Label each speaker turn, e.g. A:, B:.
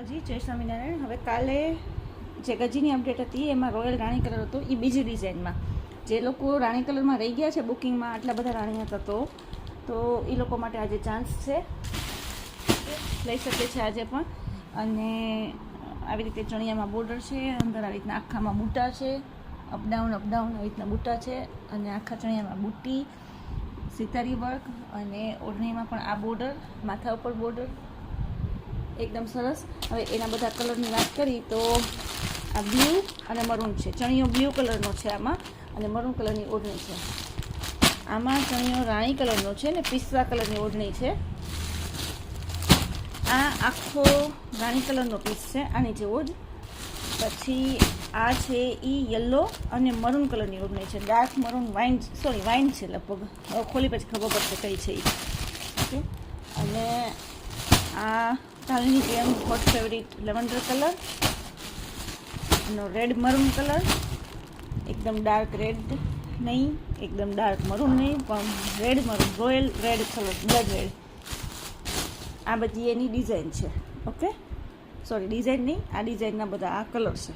A: માતાજી, જય સ્વામિનારાયણ. હવે કાલે જે ગજીની અપડેટ હતી એમાં રોયલ રાણી કલર હતો, એ બીજી ડિઝાઇનમાં. જે લોકો રાણી કલરમાં રહી ગયા છે બુકિંગમાં, આટલા બધા રાણી હતા તો એ લોકો માટે આજે ચાન્સ છે, લઈ શકે છે આજે પણ. અને આવી રીતે ચણિયામાં બોર્ડર છે, અંદર આવી રીતના આખામાં બૂટા છે, અપડાઉન આવી રીતના બૂટા છે, અને આખા ચણિયામાં બુટ્ટી, સિતારી વર્ક, અને ઓઢણીમાં પણ આ બોર્ડર, માથા ઉપર બોર્ડર, એકદમ સરસ. હવે એના બધા કલરની વાત કરી તો આ બ્લુ અને મરૂન છે. ચણિયો બ્લુ કલરનો છે આમાં, અને મરૂન કલરની ઓઢણી છે. આમાં ચણિયો રાણી કલરનો છે ને પિસ્તા કલરની ઓઢણી છે. આ આખો રાણી કલરનો પીસ છે, આની જેવો જ. પછી આ છે એ યલો અને મરૂન કલરની ઓઢણી છે, ડાર્ક મરૂન વાઇન છે લગભગ, હવે ખોલી પછી ખબર પડશે કઈ છે એ. ઓકે, અને આ કાલની જેમ હોટ ફેવરિટ લેવન્ડર કલર, એનો રેડ મરૂન કલર, એકદમ ડાર્ક રેડ નહીં, એકદમ ડાર્ક મરૂન નહીં, પણ red maroon, royal red colour, blood red. આ બધી એની ડિઝાઇન છે. ઓકે, સોરી ડિઝાઇન નહીં, આ ડિઝાઇનના બધા આ કલર છે.